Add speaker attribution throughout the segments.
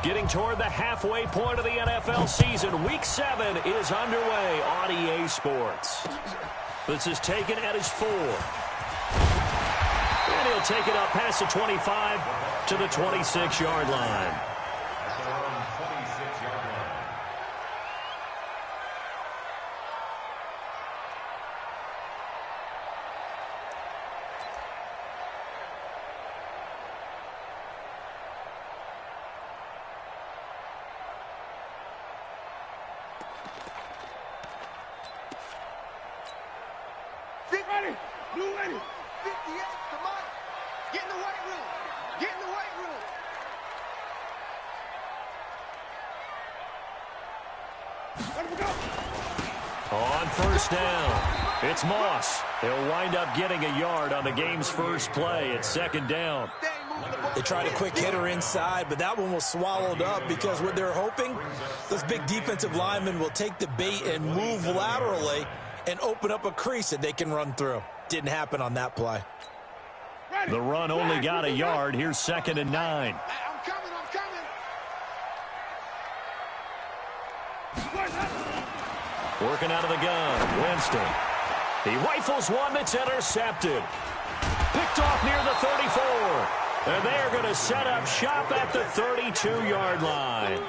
Speaker 1: Getting toward the halfway point of the NFL season. Week 7 is underway on EA Sports. This is taken at his 4. And he'll take it up past the 25 to the 26-yard line.
Speaker 2: Ready, blue ready. 58, come on. Get in the weight room. Get in the weight room. Let him go.
Speaker 1: On first down, it's Moss. He'll wind up getting a yard on the game's first play at second down.
Speaker 3: They tried a quick hitter inside, but that one was swallowed up because what they're hoping, those big defensive linemen will take the bait and move laterally and open up a crease that they can run through. Didn't happen on that play.
Speaker 1: The run only got a yard. Here's 2nd and 9.
Speaker 2: I'm coming.
Speaker 1: Working out of the gun, Winston. He rifles one that's intercepted. Picked off near the 34. And they're going to set up shop at the 32-yard line.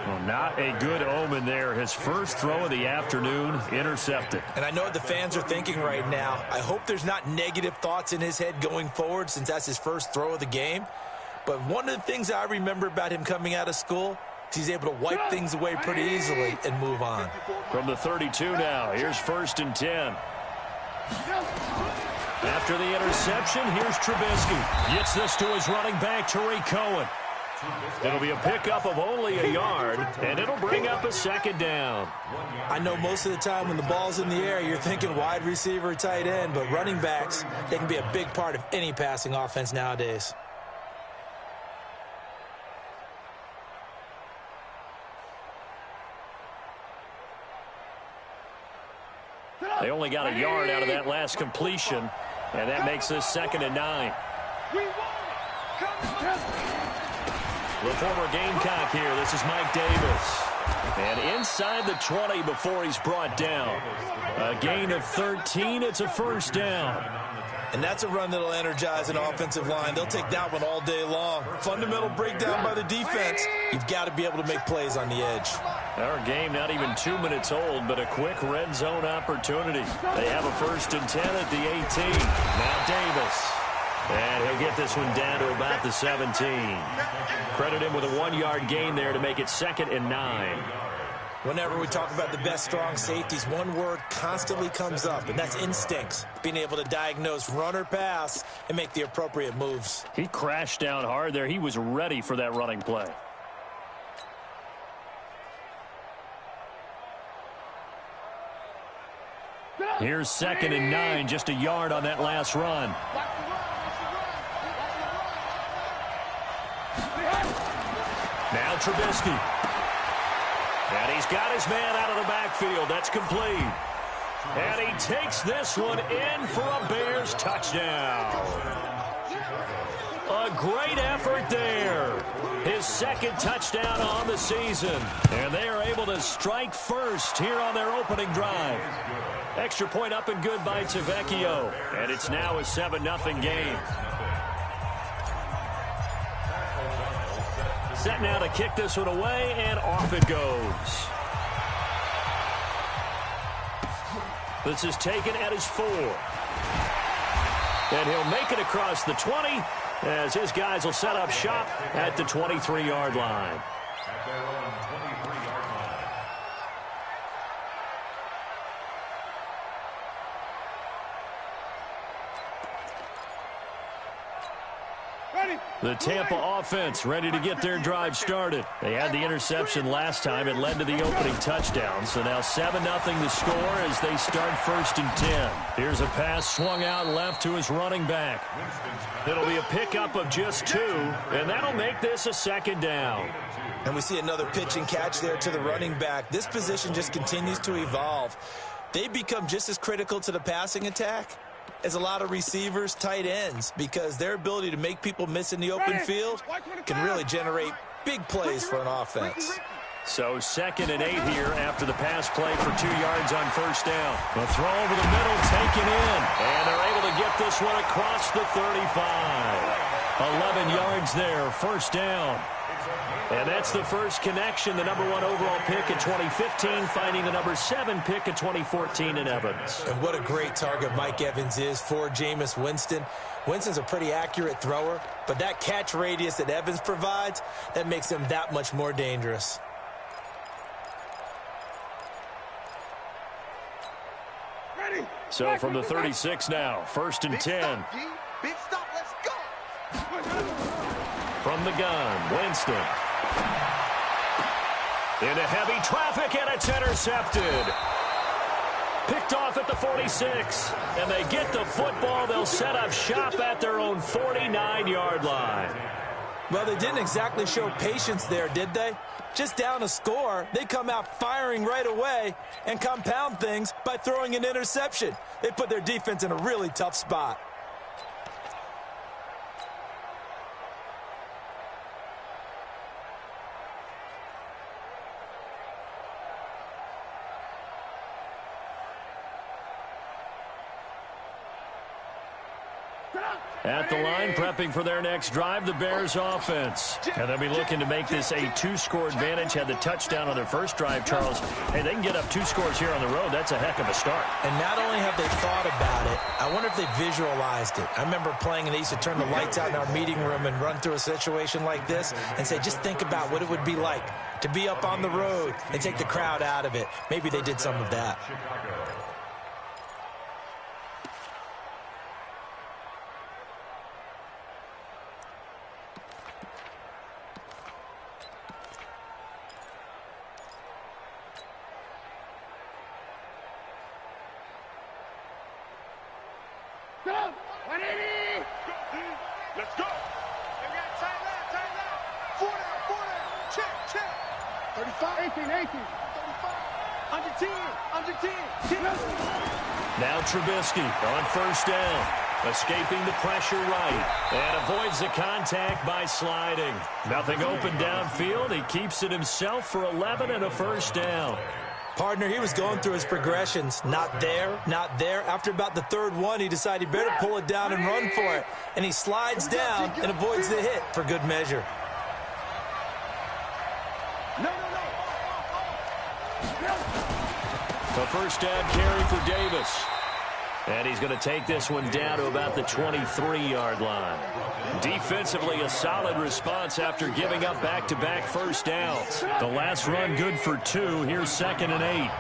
Speaker 1: Well, not a good omen there. His first throw of the afternoon intercepted.
Speaker 3: And I know what the fans are thinking right now. I hope there's not negative thoughts in his head going forward since that's his first throw of the game. But one of the things I remember about him coming out of school is he's able to wipe things away pretty easily and move on.
Speaker 1: From the 32 now, here's 1st and 10. After the interception, here's Trubisky. Gets this to his running back, Tariq Cohen. It'll be a pickup of only a yard, and it'll bring up a 2nd down.
Speaker 3: I know most of the time when the ball's in the air, you're thinking wide receiver, tight end, but running backs, they can be a big part of any passing offense nowadays.
Speaker 1: They only got a yard out of that last completion, and that makes this 2nd and 9. The former Gamecock here. This is Mike Davis. And inside the 20 before he's brought down. A gain of 13. It's a 1st down.
Speaker 3: And that's a run that'll energize an offensive line. They'll take that one all day long. Fundamental breakdown by the defense. You've got to be able to make plays on the edge.
Speaker 1: Our game not even 2 minutes old, but a quick red zone opportunity. They have a 1st and 10 at the 18. Now Davis. And he'll get this one down to about the 17. Credit him with a 1-yard gain there to make it 2nd and 9.
Speaker 3: Whenever we talk about the best strong safeties, one word constantly comes up, and that's instincts. Being able to diagnose run or pass and make the appropriate moves.
Speaker 1: He crashed down hard there. He was ready for that running play. Here's 2nd and 9, just a yard on that last run. Now Trubisky. And he's got his man out of the backfield. That's complete. And he takes this one in for a Bears touchdown. A great effort there. His 2nd touchdown on the season. And they are able to strike first here on their opening drive. Extra point up and good by Tavecchio. And it's now a 7-0 game. Set now to kick this one away, and off it goes. This is taken at his 4. And he'll make it across the 20 as his guys will set up shop at the 23-yard line. The Tampa offense ready to get their drive started. They had the interception last time. It led to the opening touchdown. So now 7-0 the score as they start 1st and 10. Here's a pass swung out left to his running back. It'll be a pickup of just 2, and that'll make this a 2nd down.
Speaker 3: And we see another pitch and catch there to the running back. This position just continues to evolve. They become just as critical to the passing attack as a lot of receivers, tight ends, because their ability to make people miss in the open field can really generate Big plays for an offense.
Speaker 1: So 2nd and 8 here after the pass play for 2 yards on first down. The throw over the middle taken in. And they're able to get this one across the 35. 11 yards there, first down. And that's the first connection, the number 1 overall pick in 2015, finding the number 7 pick in 2014 in Evans.
Speaker 3: And what a great target Mike Evans is for Jameis Winston. Winston's a pretty accurate thrower, but that catch radius that Evans provides, that makes him that much more dangerous.
Speaker 1: So from the 36 now, 1st and 10.
Speaker 2: Big stop, let's go.
Speaker 1: From the gun, Winston. Into heavy traffic, and it's intercepted. Picked off at the 46. And they get the football. They'll set up shop at their own 49-yard line.
Speaker 3: Well, they didn't exactly show patience there, did they? Just down a score, they come out firing right away and compound things by throwing an interception. They put their defense in a really tough spot.
Speaker 1: At the line, prepping for their next drive, the Bears offense. And they'll be looking to make this a 2-score advantage. Had the touchdown on their first drive, Charles. Hey, they can get up 2 scores here on the road. That's a heck of a start.
Speaker 3: And not only have they thought about it, I wonder if they visualized it. I remember playing, and they used to turn the lights out in our meeting room and run through a situation like this and say, just think about what it would be like to be up on the road and take the crowd out of it. Maybe they did some of that.
Speaker 2: Let's go. We got tight left. 4 down. Check. 35. 18. 35. Under 10.
Speaker 1: Now Trubisky on first down. Escaping the pressure right. And avoids the contact by sliding. Nothing open downfield. He keeps it himself for 11 and a first down.
Speaker 3: Partner, he was going through his progressions. Not there, not there. After about the 3rd one, he decided he better pull it down and run for it. And he slides down and avoids the hit for good measure.
Speaker 1: The first down carry for Davis. And he's going to take this one down to about the 23-yard line. Defensively, a solid response after giving up back-to-back first downs. The last run good for 2. Here's 2nd and 8.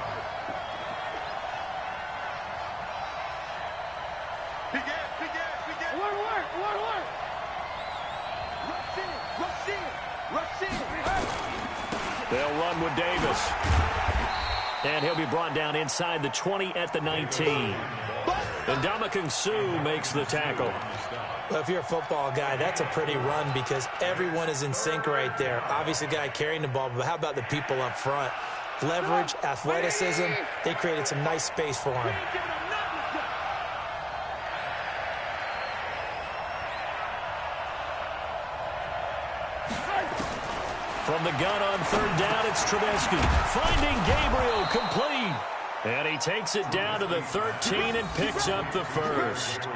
Speaker 2: Big ass. Work. Rush in.
Speaker 1: They'll run with Davis. And he'll be brought down inside the 20 at the 19. And Ndamukong Suh makes the tackle.
Speaker 3: Well, if you're a football guy, that's a pretty run because everyone is in sync right there. Obviously, the guy carrying the ball, but how about the people up front? Leverage, athleticism, they created some nice space for him.
Speaker 1: From the gun on 3rd down, it's Trubisky. Finding Gabriel, complete. And he takes it down to the 13 and picks up the first.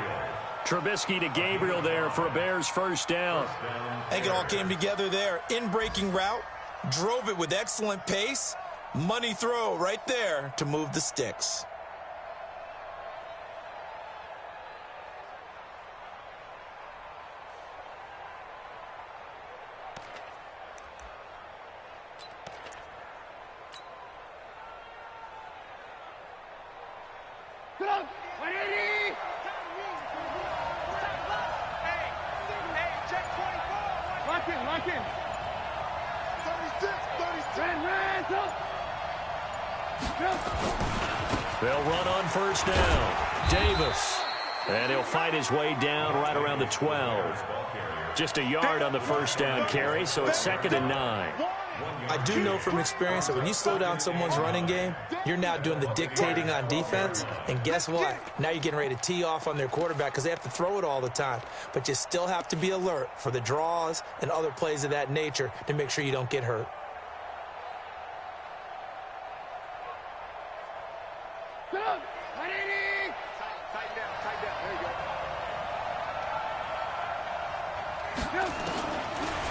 Speaker 1: Trubisky to Gabriel there for a Bears first down.
Speaker 3: I think it all came together there. In-breaking route, drove it with excellent pace. Money throw right there to move the sticks.
Speaker 1: They'll run on first down. Davis. And he'll fight his way down right around the 12. Just a yard on the first down carry, so it's 2nd and 9.
Speaker 3: I do know from experience that when you slow down someone's running game, you're now doing the dictating on defense. And guess what? Now you're getting ready to tee off on their quarterback because they have to throw it all the time. But you still have to be alert for the draws and other plays of that nature to make sure you don't get hurt.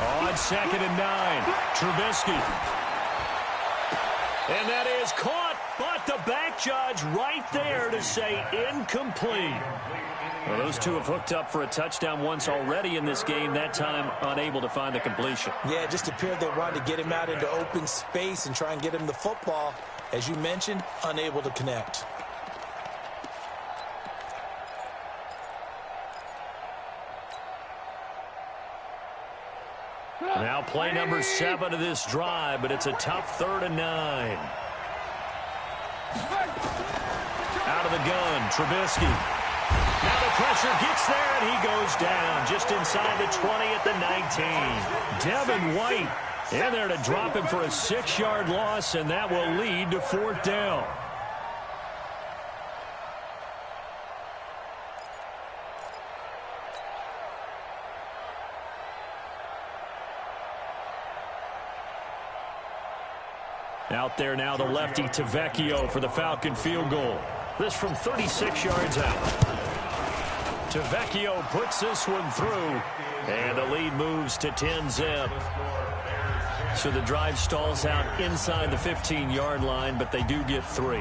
Speaker 1: On 2nd and 9, Trubisky. And that is caught, but the back judge right there to say incomplete. Well, those two have hooked up for a touchdown once already in this game, that time unable to find the completion.
Speaker 3: Yeah, it just appeared they wanted to get him out into open space and try and get him the football. As you mentioned, unable to connect.
Speaker 1: Now play number 7 of this drive, but it's a tough 3rd and 9. Out of the gun, Trubisky. Now the pressure gets there, and he goes down just inside the 20 at the 19. Devin White in there to drop him for a 6-yard loss, and that will lead to 4th down. Out there now, the lefty Tavecchio for the Falcon field goal. This from 36 yards out. Tavecchio puts this one through, and the lead moves to 10-zip. So the drive stalls out inside the 15-yard line, but they do get 3.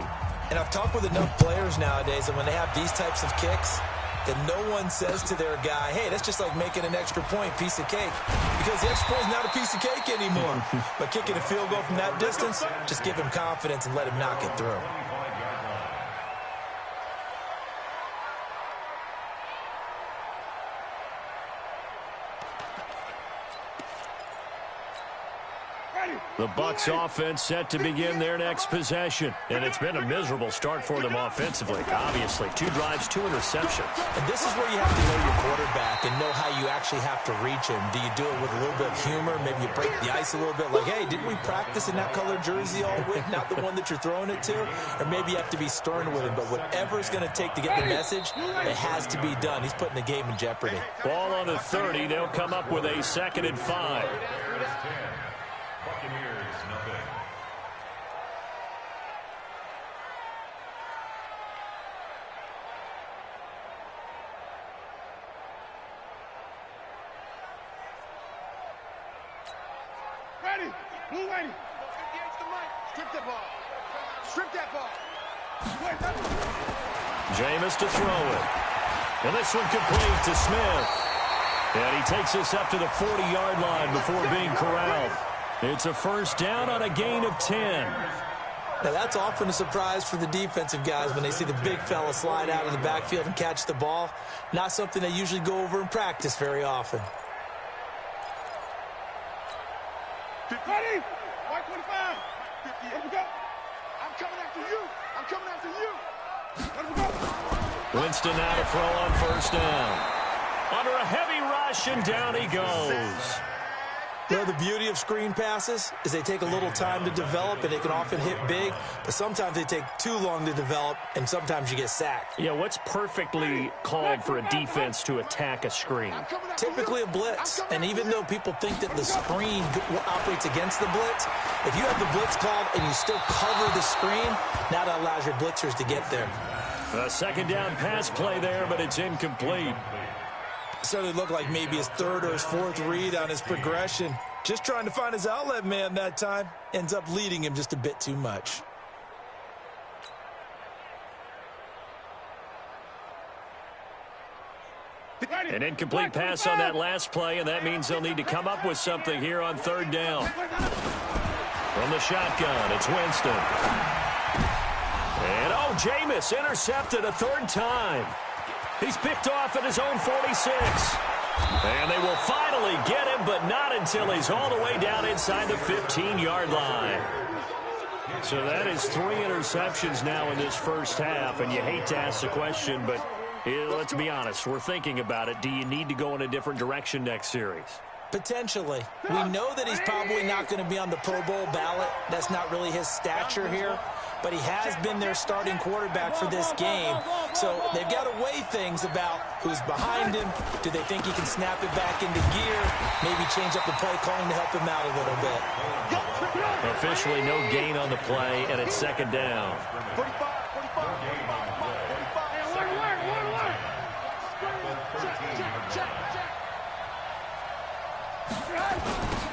Speaker 3: And I've talked with enough players nowadays, and when they have these types of kicks, that no one says to their guy, hey, that's just like making an extra point, piece of cake. Because the extra point is not a piece of cake anymore. But kicking a field goal from that distance, just give him confidence and let him knock it through.
Speaker 1: The Bucs offense set to begin their next possession. And it's been a miserable start for them offensively, obviously. 2 drives, 2 interceptions.
Speaker 3: And this is where you have to know your quarterback and know how you actually have to reach him. Do you do it with a little bit of humor? Maybe you break the ice a little bit like, hey, didn't we practice in that color jersey all week? Not the one that you're throwing it to? Or maybe you have to be stern with him. But whatever it's going to take to get the message, it has to be done. He's putting the game in jeopardy.
Speaker 1: Ball on the 30. They'll come up with a 2nd and 5.
Speaker 2: Blue Whitey. Strip that ball. Strip that ball.
Speaker 1: Jameis to throw it. And this one complete to Smith. And he takes us up to the 40-yard line before being corralled. It's a 1st down on a gain of 10.
Speaker 3: Now, that's often a surprise for the defensive guys when they see the big fella slide out of the backfield and catch the ball. Not something they usually go over in practice very often.
Speaker 2: Ready? 125. Let me go. I'm coming after you. I'm coming after you. Let me go.
Speaker 1: Winston now to throw on 1st down. Under a heavy rush, and down he goes.
Speaker 3: You know, the beauty of screen passes is they take a little time to develop, and they can often hit big, but sometimes they take too long to develop, and sometimes you get sacked.
Speaker 1: Yeah, what's perfectly called for a defense to attack a screen?
Speaker 3: Typically a blitz, and even though people think that the screen operates against the blitz, if you have the blitz called and you still cover the screen, now that allows your blitzers to get there.
Speaker 1: A 2nd down pass play there, but it's incomplete.
Speaker 3: Certainly looked like maybe his 3rd or his 4th read on his progression. Just trying to find his outlet man that time. Ends up leading him just a bit too much.
Speaker 1: An incomplete pass on that last play, and that means they'll need to come up with something here on 3rd down. From the shotgun, it's Winston. And, Jameis intercepted a 3rd time. He's picked off at his own 46. And they will finally get him, but not until he's all the way down inside the 15-yard line. So that is 3 interceptions now in this 1st half, and you hate to ask the question, but let's be honest, we're thinking about it. Do you need to go in a different direction next series?
Speaker 3: Potentially. We know that he's probably not going to be on the Pro Bowl ballot. That's not really his stature here. But he has been their starting quarterback for this game. So they've got to weigh things about who's behind him. Do they think he can snap it back into gear? Maybe change up the play calling to help him out a little bit.
Speaker 1: Officially no gain on the play, and it's second down.
Speaker 2: 45.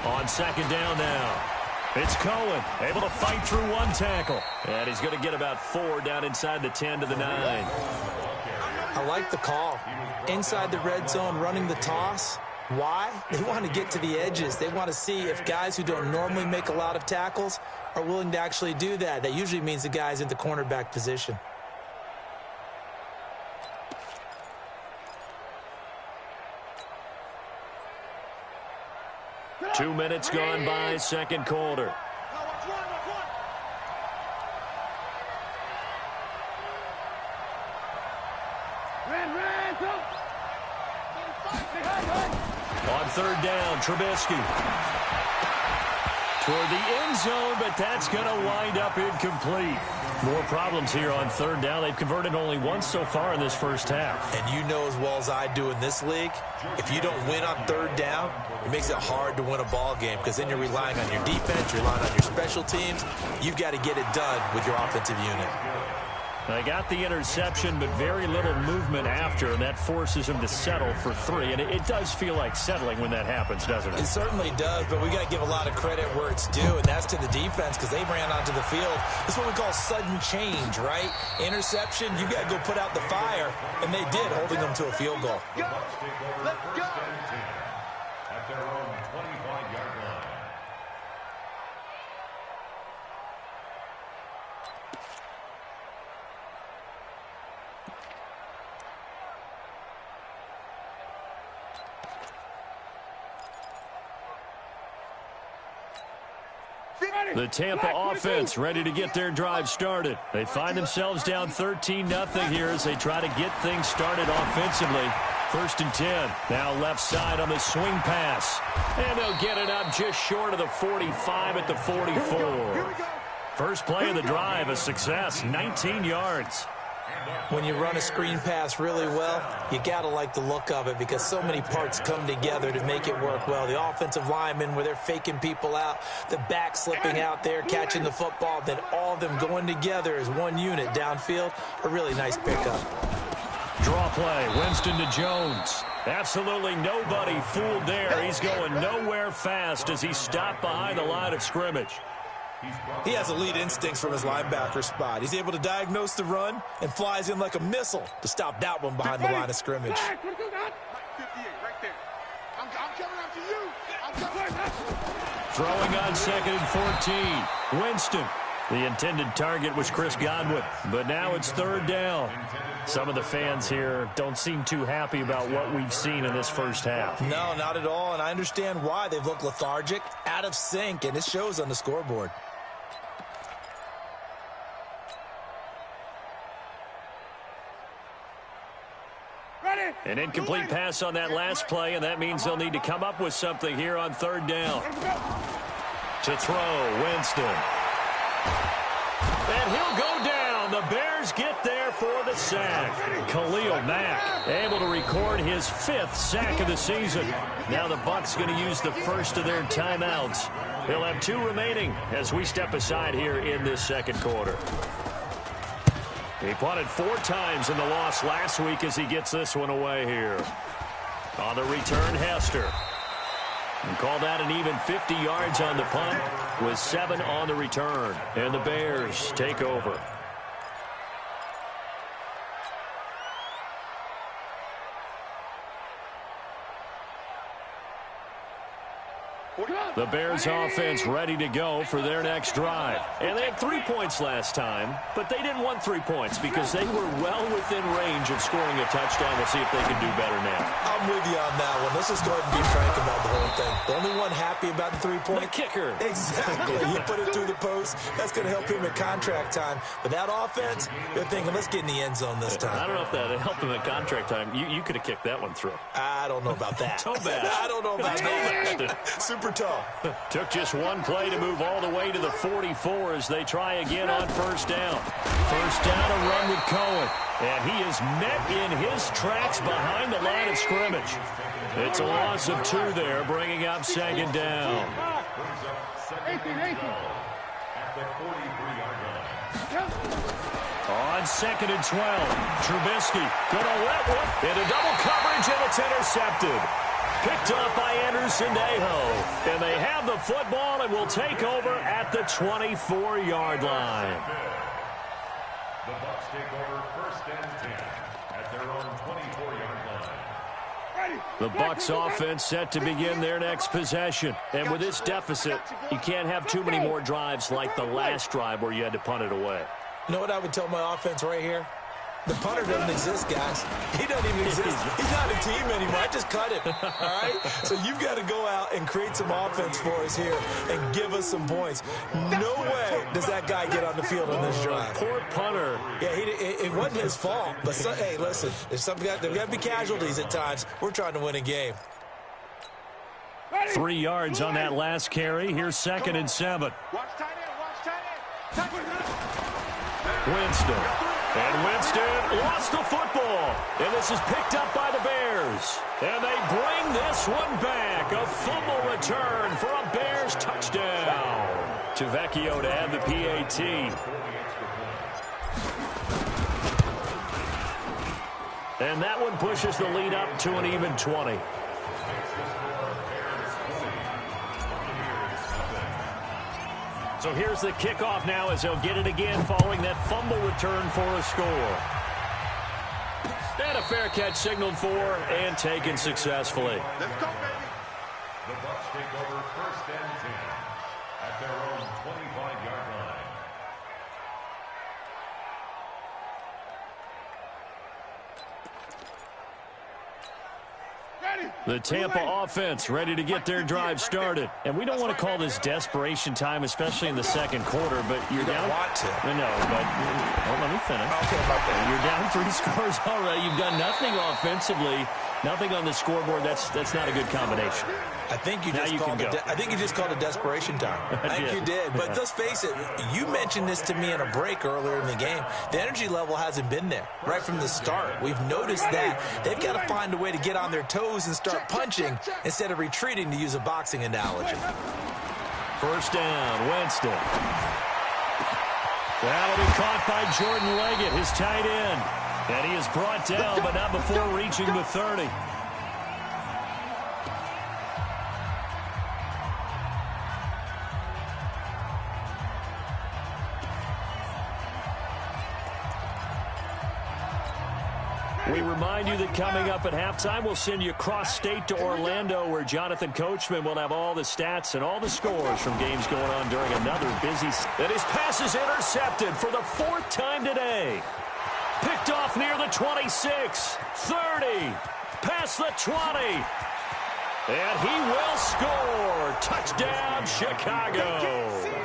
Speaker 1: On second down now. It's Cohen, able to fight through one tackle. And he's going to get about 4 down inside the 10 to the 9.
Speaker 3: I like the call. Inside the red zone, running the toss. Why? They want to get to the edges. They want to see if guys who don't normally make a lot of tackles are willing to actually do that. That usually means the guy's in the cornerback position.
Speaker 1: Two minutes gone by, second quarter. On third down, Trubisky. Toward the end zone, but that's going to wind up incomplete. More problems here on third down. They've converted only once so far in this first half.
Speaker 3: And you know as well as I do in this league, if you don't win on third down, it makes it hard to win a ball game because then you're relying on your defense, you're relying on your special teams. You've got to get it done with your offensive unit.
Speaker 1: They got the interception, but very little movement after, and that forces him to settle for 3. And it does feel like settling when that happens, doesn't it?
Speaker 3: It certainly does, but we got to give a lot of credit where it's due, and that's to the defense because they ran onto the field. This is what we call sudden change, right? Interception, you got to go put out the fire, and they did, holding them to a field goal.
Speaker 2: Let's go.
Speaker 4: At their own 25-yard line.
Speaker 1: The Tampa offense ready to get their drive started. They find themselves down 13-0 here as they try to get things started offensively. First and 10. Now left side on the swing pass. And they'll get it up just short of the 45 at the 44. First play of the drive, a success, 19 yards.
Speaker 3: When you run a screen pass really well, you got to like the look of it because so many parts come together to make it work well. The offensive linemen where they're faking people out, the back slipping out there, catching the football, then all of them going together as one unit downfield. A really nice pickup.
Speaker 1: Draw play, Winston to Jones. Absolutely nobody fooled there. He's going nowhere fast as he stopped behind the line of scrimmage.
Speaker 3: He has elite instincts from his linebacker spot. He's able to diagnose the run and flies in like a missile to stop that one behind the line of scrimmage.
Speaker 2: 58 right there. I'm coming after you. I'm coming after you.
Speaker 1: Throwing on second and 14. Winston. The intended target was Chris Godwin, but now it's third down. Some of the fans here don't seem too happy about what we've seen in this first half.
Speaker 3: No, not at all, and I understand why. They've looked lethargic, out of sync, and it shows on the scoreboard.
Speaker 1: An incomplete pass on that last play, and that means they'll need to come up with something here on third down. To throw, Winston. And he'll go down. The Bears get there for the sack. Khalil Mack able to record his 5th sack of the season. Now the Bucs going to use the first of their timeouts. They'll have 2 remaining as we step aside here in this second quarter. He punted 4 times in the loss last week as he gets this one away here. On the return, Hester. And call that an even 50 yards on the punt with 7 on the return. And the Bears take over. The Bears offense ready to go for their next drive. And they had 3 points last time, but they didn't want 3 points because they were well within range of scoring a touchdown. We'll see if they can do better now.
Speaker 3: I'm with you on that one. let's just go ahead and be frank about the whole thing. The only one happy about the three-point.
Speaker 1: The kicker.
Speaker 3: Exactly. He put it through the post. That's going to help him at contract time. But that offense, they're thinking, let's get in the end zone this time.
Speaker 1: I don't know if that helped him at contract time. You could have kicked that one through.
Speaker 3: I don't know about that.
Speaker 1: Toe bash.
Speaker 3: I don't know about that. Super tall.
Speaker 1: Took just one play to move all the way to the 44 as they try again on first down. First down, a run with Cohen. And he is met in his tracks behind the line of scrimmage. It's a loss of 2 there, bringing up second down. On second and 12, Trubisky going to let one into double coverage, and it's intercepted. Picked up by Anderson-Aho. And they have the football and will take over at the 24-yard line.
Speaker 4: The Bucs take over first and 10 at their own 24-yard line.
Speaker 1: The Bucs offense set to begin their next possession. And with this deficit, you can't have too many more drives like the last drive where you had to punt it away.
Speaker 3: You know what I would tell my offense right here? The punter doesn't exist, guys. He doesn't even exist. He's not a team anymore. I just cut him, all right? So you've got to go out and create some offense for us here and give us some points. No way does that guy get on the field on this drive.
Speaker 1: Poor punter.
Speaker 3: Yeah, it wasn't his fault. But, hey, listen, there's got to be casualties at times. We're trying to win a game.
Speaker 1: 3 yards on that last carry. Here's second and 7.
Speaker 2: Watch tight end.
Speaker 1: Winston. And Winston lost the football. And this is picked up by the Bears. And they bring this one back. A fumble return for a Bears touchdown. Tavecchio to add the PAT. And that one pushes the lead up to an even 20. So here's the kickoff now as they'll get it again following that fumble return for a score. And a fair catch signaled for and taken successfully.
Speaker 2: Let's go, baby.
Speaker 4: The Bucs take over first and 10 at their own 25-yard line.
Speaker 1: The Tampa offense ready to get their drive started. And we don't want to call this desperation time, especially in the second quarter, but you're down.
Speaker 3: Want to.
Speaker 1: No, but let me finish.
Speaker 3: Okay, about that.
Speaker 1: You're down 3 scores already. You've done nothing offensively, nothing on the scoreboard. That's not a good combination.
Speaker 3: I think you
Speaker 1: Now
Speaker 3: just
Speaker 1: you
Speaker 3: called
Speaker 1: can
Speaker 3: it.
Speaker 1: go.
Speaker 3: I think you just called it desperation time. I think you did. But let's face it. You mentioned this to me in a break earlier in the game. The energy level hasn't been there right from the start. We've noticed that they've got to find a way to get on their toes and start punching instead of retreating, to use a boxing analogy.
Speaker 1: First down, Winston. That'll be caught by Jordan Leggett, his tight end. And he is brought down, but not before reaching the 30. We remind you that coming up at halftime, we'll send you cross-state to Orlando, where Jonathan Coachman will have all the stats and all the scores from games going on during another busy. And his pass is intercepted for the 4th time today. Picked off near the 26, 30, past the 20. And he will score. Touchdown, Chicago.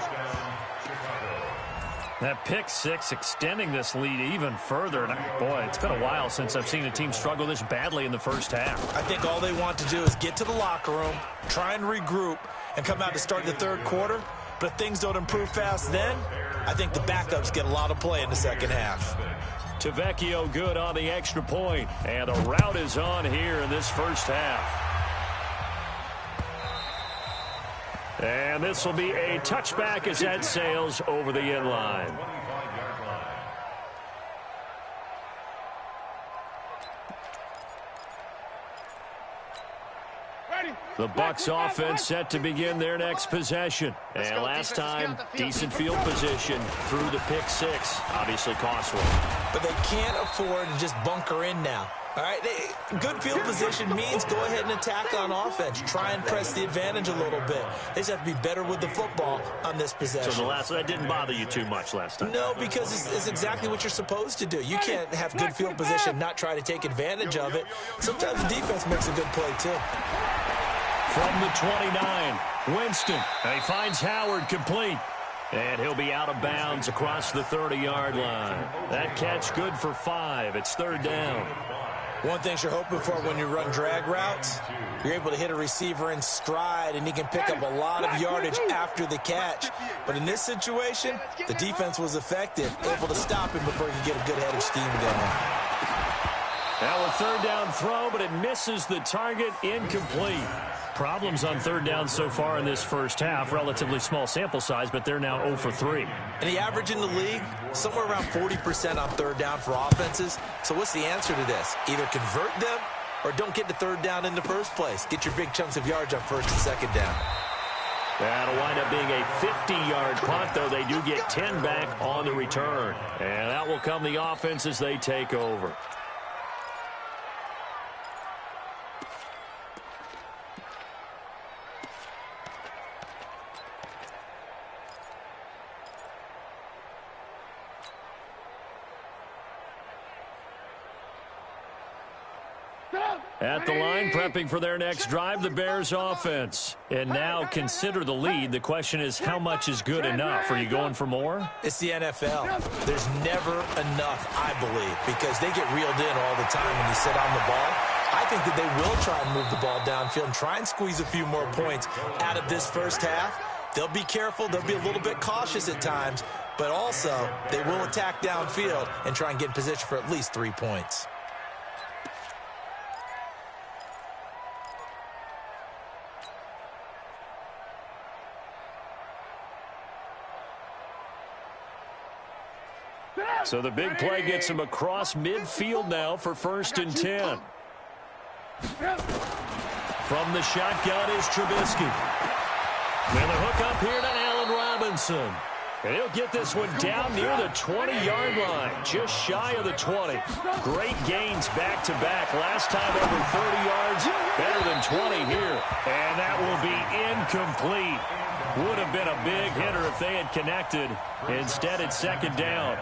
Speaker 1: That pick six extending this lead even further. And boy, it's been a while since I've seen a team struggle this badly in the first half.
Speaker 3: I think all they want to do is get to the locker room, try and regroup, and come out to start the third quarter. But if things don't improve fast then, I think the backups get a lot of play in the second half.
Speaker 1: Tavecchio good on the extra point. And a rout is on here in this first half. And this will be a touchback as that sails over the end line. The Bucs offense set to begin their next possession. And last time, decent field position through the pick six. Obviously costly.
Speaker 3: But they can't afford to just bunker in now. All right, good field position means go ahead and attack on offense. Try and press the advantage a little bit. They just have to be better with the football on this possession.
Speaker 1: So that didn't bother you too much last time?
Speaker 3: No, because it's exactly what you're supposed to do. You can't have good field position, not try to take advantage of it. Sometimes the defense makes a good play, too.
Speaker 1: From the 29, Winston. And he finds Howard complete. And he'll be out of bounds across the 30-yard line. That catch good for 5. It's 3rd down.
Speaker 3: One thing you're hoping for when you run drag routes, you're able to hit a receiver in stride, and he can pick up a lot of yardage after the catch. But in this situation, the defense was effective, able to stop him before he could get a good head of steam going.
Speaker 1: Now a 3rd down throw, but it misses the target, incomplete. Problems on 3rd down so far in this first half. Relatively small sample size, but they're now 0 for 3.
Speaker 3: And the average in the league, somewhere around 40% on 3rd down for offenses. So what's the answer to this? Either convert them or don't get to 3rd down in the first place. Get your big chunks of yards on 1st and 2nd down.
Speaker 1: That'll wind up being a 50-yard punt, though they do get 10 back on the return. And that will come the offense as they take over. At the line, prepping for their next drive, the Bears offense. And now consider the lead. The question is, how much is good enough? Are you going for more?
Speaker 3: It's the NFL. There's never enough, I believe, because they get reeled in all the time when you sit on the ball. I think that they will try and move the ball downfield and try and squeeze a few more points out of this first half. They'll be careful. They'll be a little bit cautious at times, but also they will attack downfield and try and get in position for at least 3 points.
Speaker 1: So the big play gets him across midfield now for 1st and 10. From the shotgun is Trubisky. And the hook up here to Allen Robinson. And he'll get this one down near the 20-yard line, just shy of the 20. Great gains back-to-back. Last time over 30 yards, better than 20 here. And that will be incomplete. Would have been a big hitter if they had connected. Instead, it's 2nd down.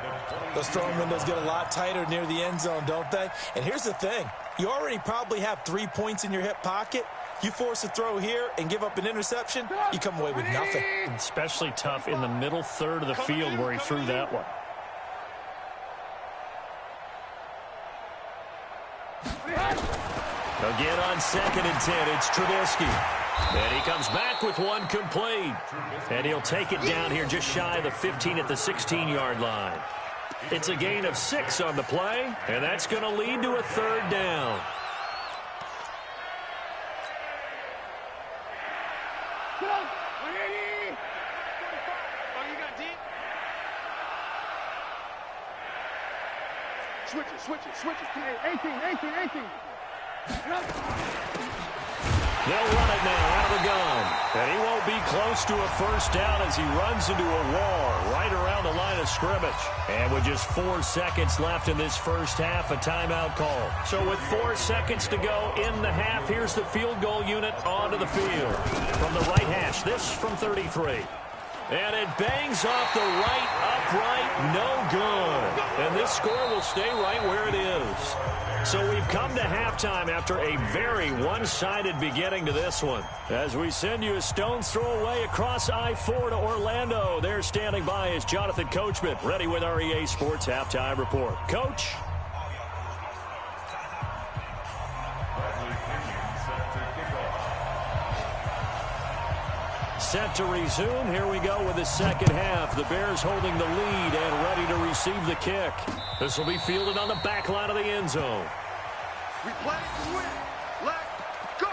Speaker 3: Those throwing windows get a lot tighter near the end zone, don't they? And here's the thing. You already probably have 3 points in your hip pocket. You force a throw here and give up an interception, you come away with nothing.
Speaker 1: Especially tough in the middle third of the field where he threw that one. Again on 2nd and 10, it's Trubisky. And he comes back with one complete. And he'll take it down here just shy of the 15 at the 16-yard line. It's a gain of 6 on the play, and that's going to lead to a 3rd down.
Speaker 2: Switch it. 18.
Speaker 1: They'll run it now out of the gun. And he won't be close to a 1st down as he runs into a wall right around the line of scrimmage. And with just 4 seconds left in this first half, a timeout call. So with 4 seconds to go in the half, here's the field goal unit onto the field. From the right hash, this from 33. And it bangs off the right upright, no good. And this score will stay right where it is. So we've come to halftime after a very one-sided beginning to this one. As we send you a stone's throw away across I-4 to Orlando. There standing by is Jonathan Coachman, ready with our EA Sports Halftime Report. Coach? Set to resume. Here we go with the second half. The Bears holding the lead and ready to receive the kick. This will be fielded on the back line of the end zone.
Speaker 2: We play to win. Let's go.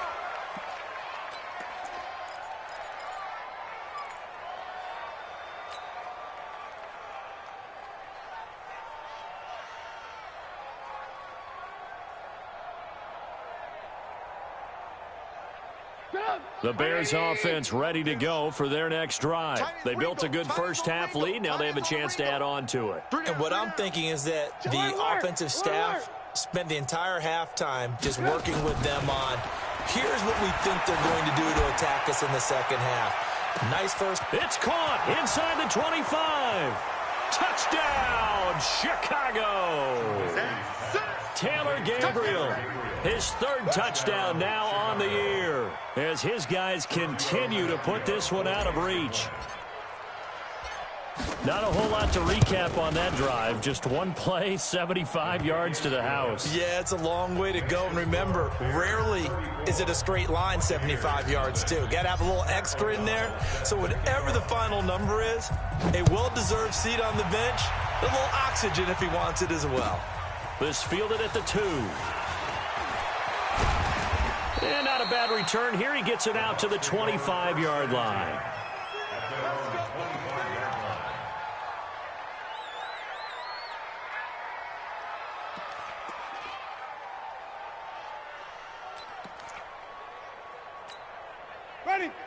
Speaker 1: The Bears offense ready to go for their next drive. They built a good first half lead. Now they have a chance to add on to it.
Speaker 3: And what I'm thinking is that the offensive staff spent the entire halftime just working with them on, here's what we think they're going to do to attack us in the second half. Nice first.
Speaker 1: It's caught inside the 25. Touchdown, Chicago. Taylor Gabriel, his third touchdown now on the year as his guys continue to put this one out of reach. Not a whole lot to recap on that drive. Just one play, 75 yards to the house.
Speaker 3: Yeah, it's a long way to go. And remember, rarely is it a straight line 75 yards, too. Got to have a little extra in there. So whatever the final number is, a well-deserved seat on the bench, a little oxygen if he wants it as well.
Speaker 1: This fielded at the 2. And not a bad return. Here he gets it out to the 25-yard line.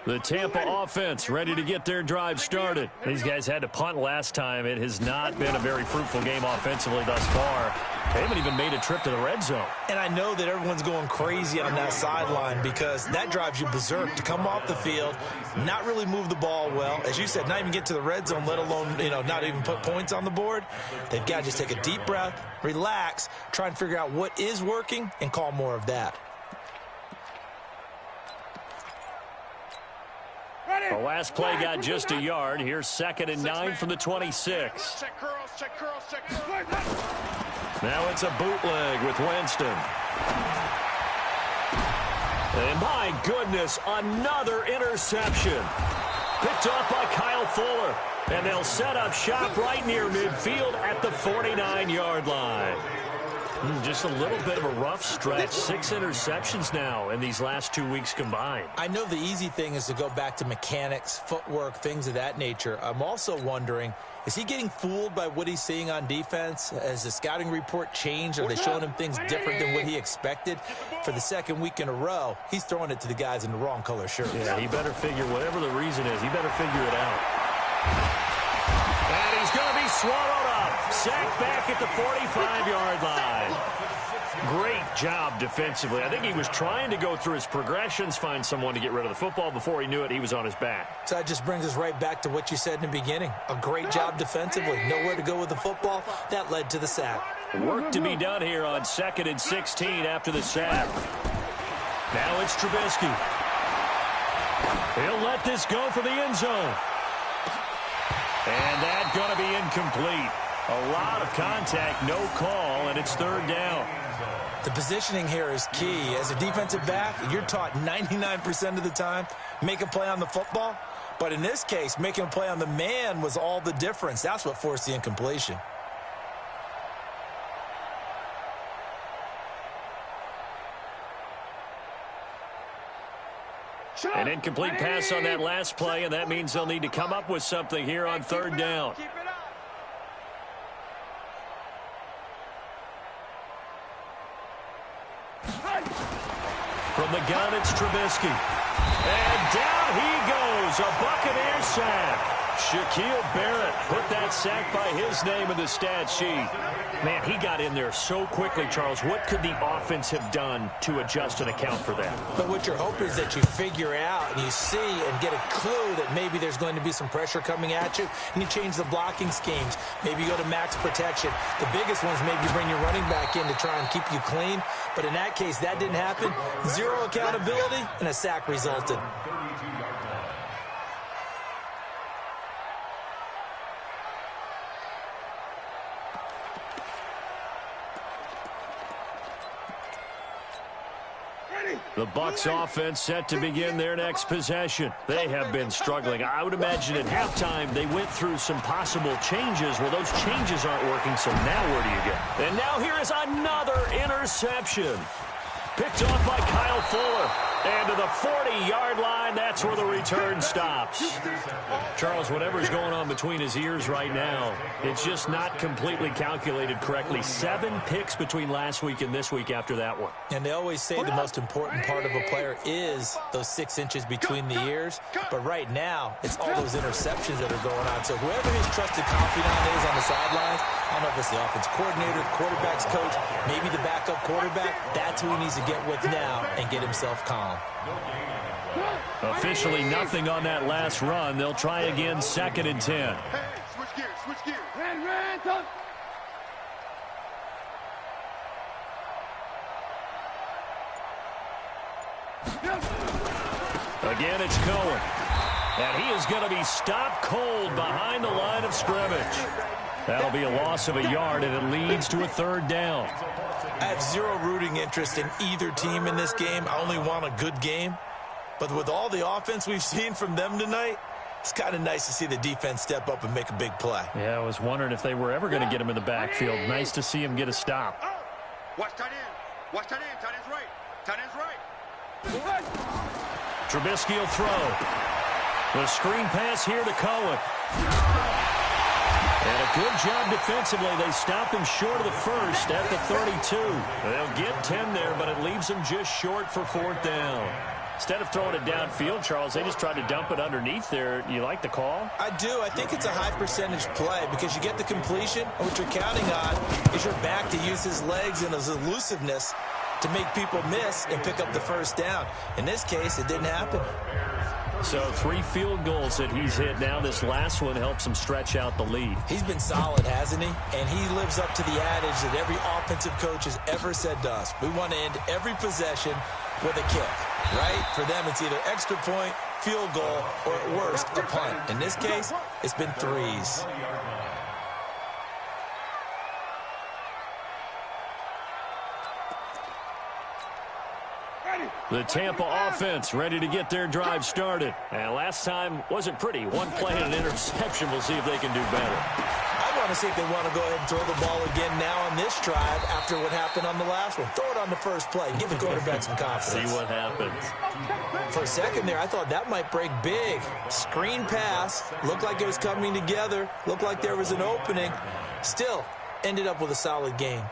Speaker 1: The Tampa offense ready to get their drive started. These guys had to punt last time. It has not been a very fruitful game offensively thus far. They haven't even made a trip to the red zone.
Speaker 3: And I know that everyone's going crazy on that sideline because that drives you berserk to come off the field, not really move the ball well. As you said, not even get to the red zone, let alone, not even put points on the board. They've got to just take a deep breath, relax, try and figure out what is working, and call more of that.
Speaker 1: The last play got just a yard. Here's 2nd and 9 from the 26.
Speaker 2: Check curls, check curls, check curls.
Speaker 1: Now it's a bootleg with Winston. And my goodness, another interception. Picked off by Kyle Fuller. And they'll set up shop right near midfield at the 49-yard line. Just a little bit of a rough stretch. 6 interceptions now in these last 2 weeks combined.
Speaker 3: I know the easy thing is to go back to mechanics, footwork, things of that nature. I'm also wondering, is he getting fooled by what he's seeing on defense? Has the scouting report changed? Are they showing him things different than what he expected? For the second week in a row, he's throwing it to the guys in the wrong color shirts.
Speaker 1: Yeah, he better figure, whatever the reason is, he better figure it out. And he's going to be swallowed up. Sacked back at the 45-yard line. Great job defensively. I think he was trying to go through his progressions, find someone to get rid of the football. Before he knew it, he was on his back.
Speaker 3: So that just brings us right back to what you said in the beginning. A great job defensively. Nowhere to go with the football. That led to the sack.
Speaker 1: Work to be done here on 2nd and 16 after the sack. Now it's Trubisky. He'll let this go for the end zone. And that's going to be incomplete. A lot of contact, no call, and it's 3rd down.
Speaker 3: The positioning here is key. As a defensive back, you're taught 99% of the time, make a play on the football. But in this case, making a play on the man was all the difference. That's what forced the incompletion.
Speaker 1: An incomplete pass on that last play, and that means they'll need to come up with something here on 3rd down. From the gun, it's Trubisky. And down he goes, a Buccaneer sack. Shaquille Barrett put that sack by his name in the stat sheet. Man, he got in there so quickly, Charles. What could the offense have done to adjust and account for that?
Speaker 3: But what you're hoping is that you figure out and you see and get a clue that maybe there's going to be some pressure coming at you, and you change the blocking schemes. Maybe you go to max protection. The biggest ones, maybe you bring your running back in to try and keep you clean. But in that case, that didn't happen. Zero accountability, and a sack resulted.
Speaker 1: The Bucs offense set to begin their next possession. They have been struggling. I would imagine at halftime they went through some possible changes. Well, those changes aren't working, so now where do you go? And now here is another interception. Picked off by Kyle Fuller. And to the 40-yard line, that's where the return stops. Charles, whatever's going on between his ears right now, it's just not completely calculated correctly. 7 picks between last week and this week after that one.
Speaker 3: And they always say the most important part of a player is those 6 inches between the ears. But right now, it's all those interceptions that are going on. So whoever his trusted confidant is on the sidelines, I don't know if it's the offense coordinator, quarterback's coach, maybe the backup quarterback, that's who he needs to get with now and get himself calm.
Speaker 1: Officially nothing on that last run. They'll try again, 2nd and 10.
Speaker 2: Hey, switch gears, switch gears.
Speaker 1: Again, it's Cohen. And he is going to be stopped cold behind the line of scrimmage. That'll be a loss of a yard, and it leads to a 3rd down.
Speaker 3: I have zero rooting interest in either team in this game. I only want a good game. But with all the offense we've seen from them tonight, it's kind of nice to see the defense step up and make a big play.
Speaker 1: Yeah, I was wondering if they were ever going to get him in the backfield. Nice to see him get a stop.
Speaker 2: Watch tight end. Watch tight end. Tight end's right. Tight end's right.
Speaker 1: Trubisky will throw. The screen pass here to Cohen. And a good job defensively. They stop him short of the first at the 32. They'll get 10 there, but it leaves them just short for 4th down. Instead of throwing it downfield, Charles, they just tried to dump it underneath there. You like the call?
Speaker 3: I do. I think it's a high percentage play because you get the completion, and what you're counting on is your back to use his legs and his elusiveness to make people miss and pick up the 1st down. In this case, it didn't happen.
Speaker 1: So 3 field goals that he's hit now. This last one helps him stretch out the lead.
Speaker 3: He's been solid, hasn't he? And he lives up to the adage that every offensive coach has ever said to us. We want to end every possession with a kick, right? For them, it's either extra point, field goal, or at worst, a punt. In this case, it's been 3s.
Speaker 1: The Tampa offense ready to get their drive started. And last time wasn't pretty. 1 play and an interception. We'll see if they can do better.
Speaker 3: I want to see if they want to go ahead and throw the ball again now on this drive after what happened on the last one. Throw it on the first play. Give the quarterback some confidence.
Speaker 1: See what happens.
Speaker 3: For a second there, I thought that might break big. Screen pass. Looked like it was coming together. Looked like there was an opening. Still, ended up with a solid game.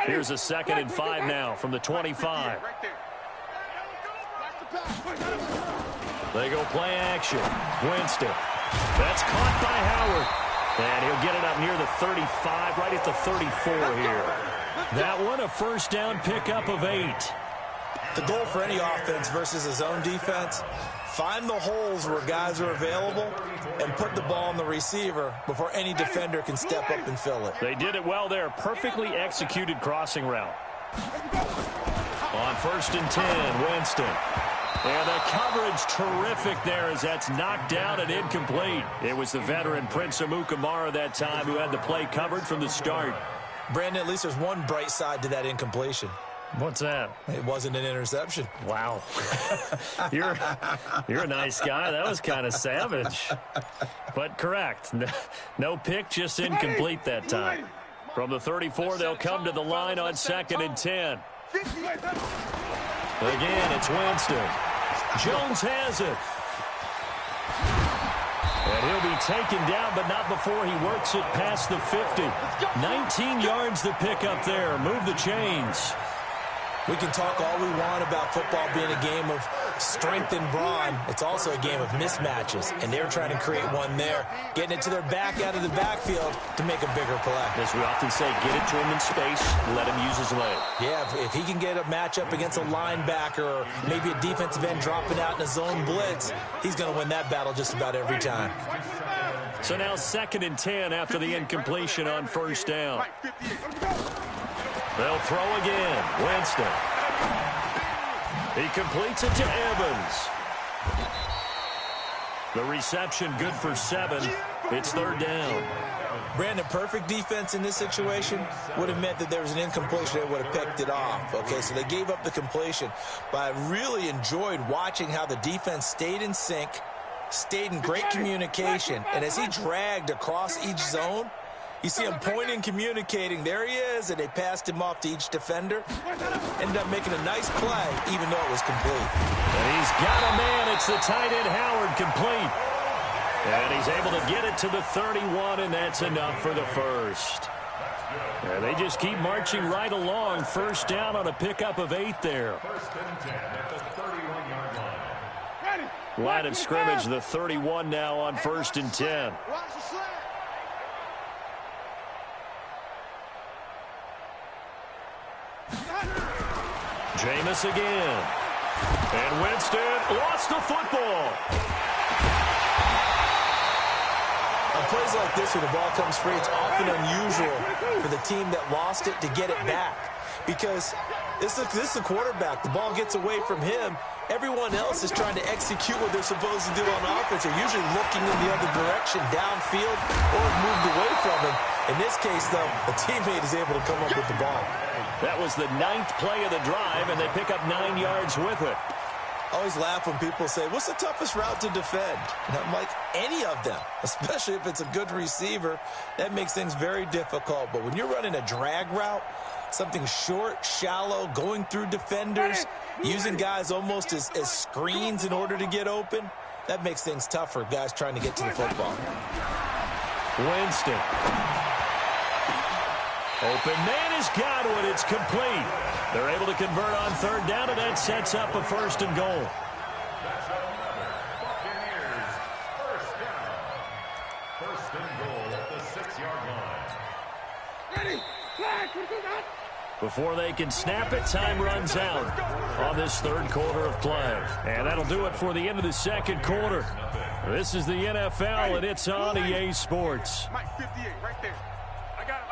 Speaker 1: Here's a 2nd and 5 now from the 25. They go play action. Winston. That's caught by Howard. And he'll get it up near the 35, right at the 34 here. That one, a 1st down pickup of 8.
Speaker 3: The goal for any offense versus a zone defense, find the holes where guys are available and put the ball on the receiver before any defender can step up and fill it.
Speaker 1: They did it well there. Perfectly executed crossing route. On 1st and 10, Winston. And the coverage terrific there as that's knocked down and incomplete. It was the veteran Prince Amukamara that time who had the play covered from the start.
Speaker 3: Brandon, at least there's one bright side to that incompletion.
Speaker 1: What's that?
Speaker 3: It wasn't an interception.
Speaker 1: Wow. You're a nice guy. That was kind of savage. But correct. No pick, just incomplete that time. From the 34, they'll come to the line on 2nd and 10. Again, it's Winston. Jones has it. And he'll be taken down, but not before he works it past the 50. 19 yards to pick up there. Move the chains.
Speaker 3: We can talk all we want about football being a game of strength and brawn. It's also a game of mismatches, and they're trying to create one there, getting it to their back out of the backfield to make a bigger play.
Speaker 1: As we often say, get it to him in space, let him use his leg.
Speaker 3: Yeah, if he can get a matchup against a linebacker or maybe a defensive end dropping out in a zone blitz, he's going to win that battle just about every time.
Speaker 1: So now 2nd and 10 after the incompletion on 1st down. They'll throw again. Winston. He completes it to Evans. The reception good for 7. It's 3rd down.
Speaker 3: Brandon, perfect defense in this situation would have meant that there was an incompletion. They would have picked it off. Okay, so they gave up the completion. But I really enjoyed watching how the defense stayed in sync, stayed in great communication. And as he dragged across each zone, You see him pointing, communicating. There he is, and they passed him off to each defender. Ended up making a nice play, even though it was complete.
Speaker 1: And he's got a man. It's the tight end, Howard, complete. And he's able to get it to the 31, and that's enough for the first. And they just keep marching right along. First down on a pickup of 8 there.
Speaker 4: First and 10 at the 31-yard line.
Speaker 1: Line of scrimmage, the 31 now on first and 10. Jameis again. And Winston lost the football.
Speaker 3: On plays like this where the ball comes free, it's often unusual for the team that lost it to get it back. Because this is the quarterback. The ball gets away from him. Everyone else is trying to execute what they're supposed to do on offense. They're usually looking in the other direction, downfield, or moved away from him. In this case, though, a teammate is able to come up with the ball.
Speaker 1: That was the 9th play of the drive, and they pick up 9 yards with it.
Speaker 3: I always laugh when people say, what's the toughest route to defend? And I'm like, any of them, especially if it's a good receiver. That makes things very difficult. But when you're running a drag route, something short, shallow, going through defenders, using guys almost as screens in order to get open, that makes things tough for guys trying to get to the football.
Speaker 1: Winston. Open man is Godwin. It's complete. They're able to convert on third down, and that sets up a first and goal.
Speaker 4: That's another Buccaneers first down. First and goal at the 6-yard line.
Speaker 2: Ready, flag,
Speaker 1: Before they can snap it, time runs out on this third quarter of play. And that'll do it for the end of the second quarter. This is the NFL, and it's on EA Sports.
Speaker 2: Mike 58, right there. I got it.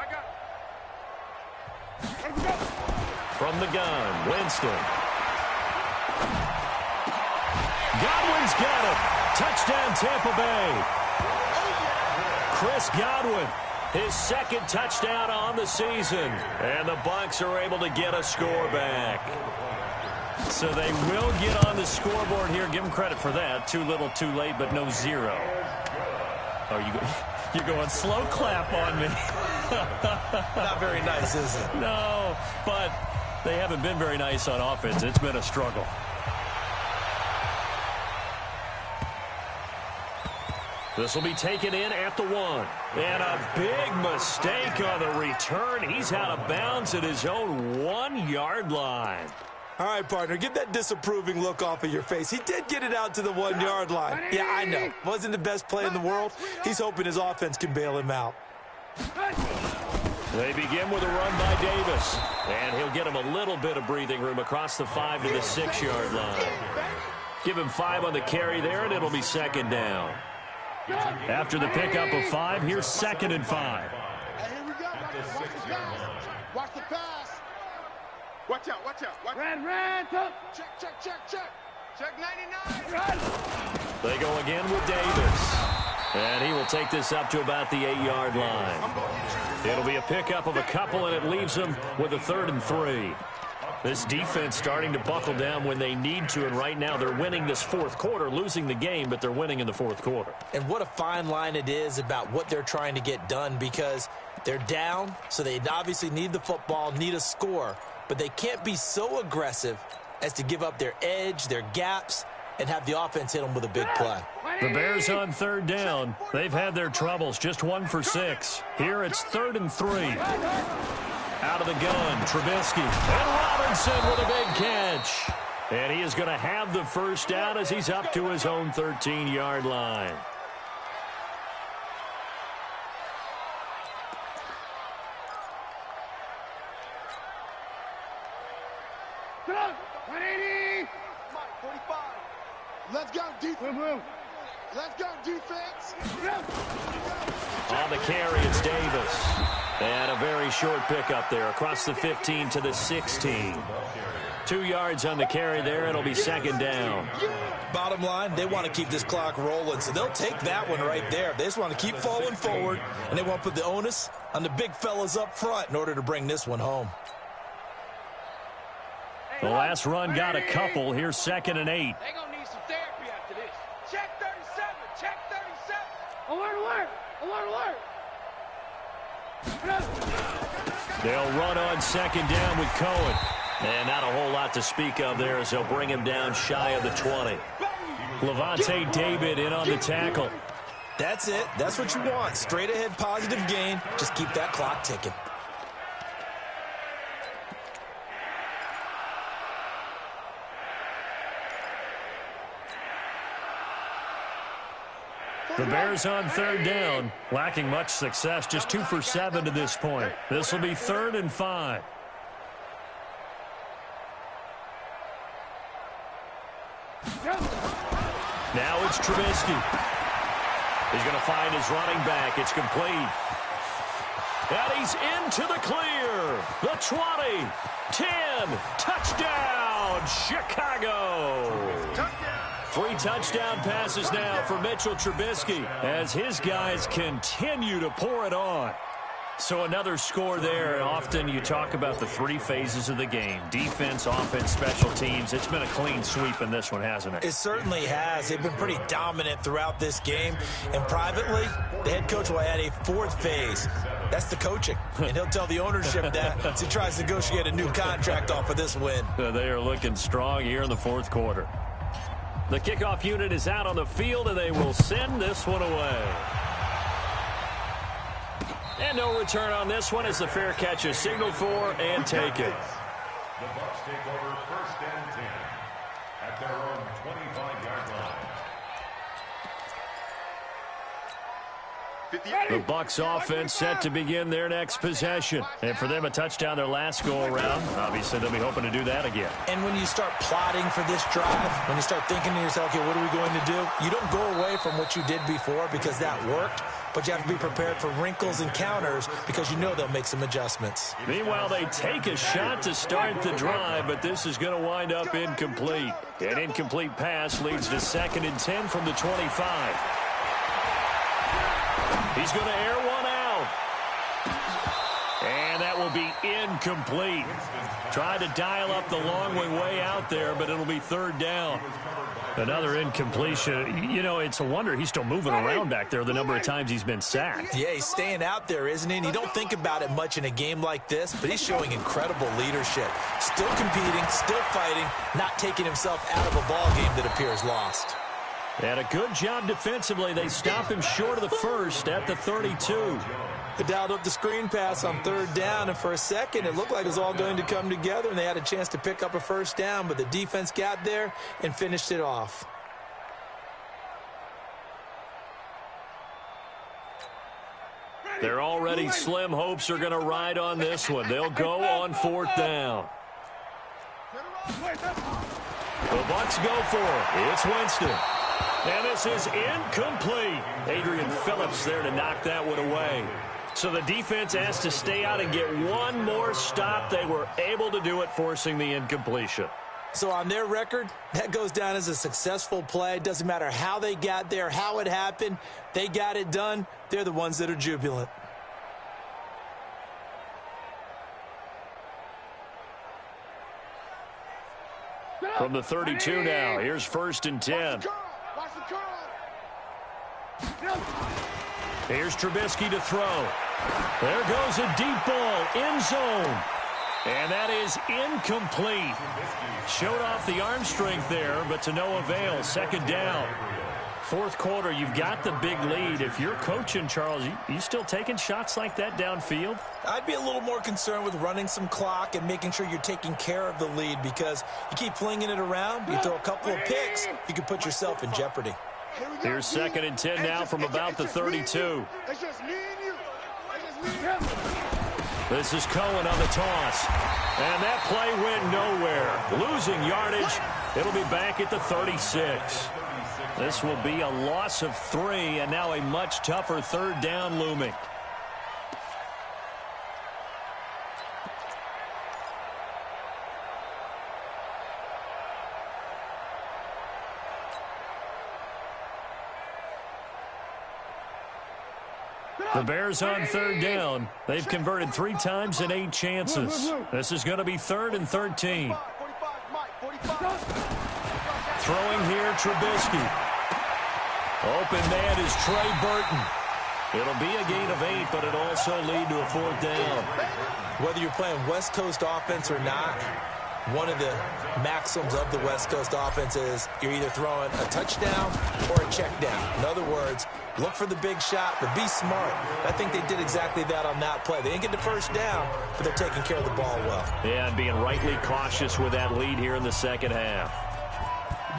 Speaker 1: From the gun, Winston. Godwin's got it. Touchdown, Tampa Bay. Chris Godwin, his second touchdown on the season. And the Bucs are able to get a score back. So they will get on the scoreboard here. Give them credit for that. Too little, too late, but no zero. Oh, you're going slow clap on me.
Speaker 3: Not very nice, is it?
Speaker 1: No, but they haven't been very nice on offense. It's been a struggle. This will be taken in at the 1. And a big mistake on the return. He's out of bounds at his own 1-yard line.
Speaker 3: All right, partner, get that disapproving look off of your face. He did get it out to the 1-yard line. Yeah, I know. Wasn't the best play in the world. He's hoping his offense can bail him out.
Speaker 1: They begin with a run by Davis. And he'll get him a little bit of breathing room across the 5 to the 6-yard line. Give him 5 on the carry there, and it'll be second down. After the pickup of 5, here's second and 5.
Speaker 2: Hey, here we go. Watch the pass. Watch out. Red, check. Check 99.
Speaker 1: They go again with Davis. And he will take this up to about the 8-yard line. It'll be a pickup of a couple, and it leaves them with a 3rd and 3. This defense starting to buckle down when they need to, and right now they're winning this fourth quarter, losing the game, but they're winning in the fourth quarter.
Speaker 3: And what a fine line it is about what they're trying to get done, because they're down, so they obviously need the football, need a score, but they can't be so aggressive as to give up their edge, their gaps, and have the offense hit them with a big play.
Speaker 1: The Bears on third down. They've had their troubles, just 1 for 6. Here it's 3rd and 3. Out of the gun, Trubisky. And Robinson with a big catch. And he is going to have the first down as he's up to his own 13-yard line.
Speaker 2: Come on, 180. 45. Let's go, defense. Let's go, defense.
Speaker 1: On the carry, it's Davis. And a very short pickup there across the 15 to the 16. 2 yards on the carry there. It'll be second down.
Speaker 3: Bottom line, they want to keep this clock rolling, so they'll take that one right there. They just want to keep falling forward, and they want to put the onus on the big fellas up front in order to bring this one home.
Speaker 1: The last run got a couple. Here's 2nd and 8.
Speaker 2: They're going to need some therapy after this. Check 37. Check 37. Alert.
Speaker 1: They'll run on second down with Cohen. And not a whole lot to speak of there as they'll bring him down shy of the 20. Levante David in on the tackle.
Speaker 3: That's it. That's what you want. Straight ahead positive gain. Just keep that clock ticking.
Speaker 1: The Bears on third down, lacking much success, just 2 for 7 to this point. This will be 3rd and 5. Now it's Trubisky. He's going to find his running back. It's complete. And he's into the clear. The 20, 10, touchdown, Chicago. 3 touchdown passes now for Mitchell Trubisky as his guys continue to pour it on. So another score there. Often you talk about the 3 phases of the game. Defense, offense, special teams. It's been a clean sweep in this one, hasn't it?
Speaker 3: It certainly has. They've been pretty dominant throughout this game. And privately, the head coach will add a 4th phase. That's the coaching. And he'll tell the ownership that as he tries to negotiate a new contract off of this win.
Speaker 1: They are looking strong here in the 4th quarter. The kickoff unit is out on the field, and they will send this one away. And no return on this one as the fair catch is signaled for and taken.
Speaker 4: The Bucs take over 1st and 10 at their own 25-yard line.
Speaker 1: The Bucs offense set to begin their next possession. And for them, a touchdown their last go-around. Obviously, they'll be hoping to do that again.
Speaker 3: And when you start plotting for this drive, when you start thinking to yourself, okay, what are we going to do? You don't go away from what you did before because that worked. But you have to be prepared for wrinkles and counters because you know they'll make some adjustments.
Speaker 1: Meanwhile, they take a shot to start the drive, but this is going to wind up incomplete. An incomplete pass leads to 2nd and 10 from the 25. He's going to air one out. And that will be incomplete. Tried to dial up the long way out there, but it'll be 3rd down. Another incompletion. You know, it's a wonder he's still moving around back there the number of times he's been sacked.
Speaker 3: Yeah, he's staying out there, isn't he? And you don't think about it much in a game like this, but he's showing incredible leadership. Still competing, still fighting, not taking himself out of a ball game that appears lost.
Speaker 1: And a good job defensively. They stop him short of the 1st at the 32.
Speaker 3: They dialed up the screen pass on 3rd down, and for a second it looked like it was all going to come together, and they had a chance to pick up a 1st down, but the defense got there and finished it off.
Speaker 1: Their already slim hopes are going to ride on this one. They'll go on 4th down. The Bucs go for it. It's Winston. And this is incomplete. Adrian Phillips there to knock that one away. So the defense has to stay out and get one more stop. They were able to do it, forcing the incompletion.
Speaker 3: So on their record, that goes down as a successful play. It doesn't matter how they got there, how it happened. They got it done. They're the ones that are jubilant.
Speaker 1: From the 32 now, here's 1st and 10. Here's Trubisky to throw. There goes a deep ball, end zone. And that is incomplete. Showed off the arm strength there, but to no avail. 2nd down. 4th quarter, you've got the big lead. If you're coaching, Charles, you still taking shots like that downfield?
Speaker 3: I'd be a little more concerned with running some clock and making sure you're taking care of the lead, because you keep flinging it around, you throw a couple of picks, you can put yourself in jeopardy.
Speaker 1: Here's 2nd and 10 now from about the 32. This is Cohen on the toss. And that play went nowhere. Losing yardage. It'll be back at the 36. This will be a loss of 3, and now a much tougher 3rd down looming. The Bears on 3rd down. They've converted 3 times in 8 chances. This is going to be 3rd and 13. Throwing here, Trubisky. Open man is Trey Burton. It'll be a gain of 8, but it'll also lead to a 4th down.
Speaker 3: Whether you're playing West Coast offense or not, one of the maxims of the West Coast offense is you're either throwing a touchdown or a check down. In other words, look for the big shot, but be smart. I think they did exactly that on that play. They didn't get the first down, but they're taking care of the ball well.
Speaker 1: Yeah, and being rightly cautious with that lead here in the second half.